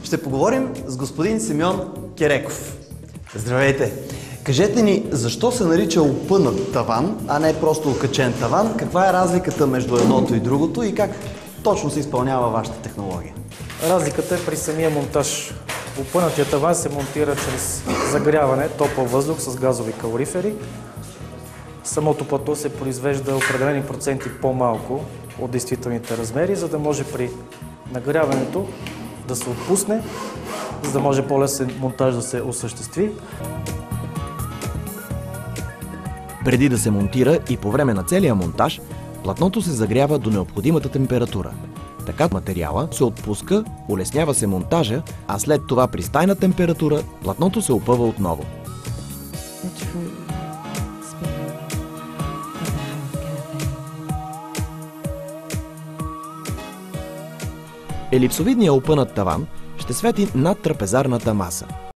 Ще поговорим с господин Симеон Кереков. Здравейте! Кажете ни, защо се нарича опънат таван, а не просто окачен таван? Каква е разликата между едното и другото и как точно се изпълнява вашата технология? Разликата е при самия монтаж. Опънатия таван се монтира чрез загряване, топъл въздух с газови калорифери. Самото платно се произвежда определени проценти по-малко от действителните размери, за да може при нагряването да се отпусне, за да може по-лесен монтаж да се осъществи. Преди да се монтира и по време на целия монтаж, платното се загрява до необходимата температура. Така материала се отпуска, улеснява се монтажа, а след това при стайна температура платното се опъва отново. Елипсовидният опънат таван ще свети над трапезарната маса.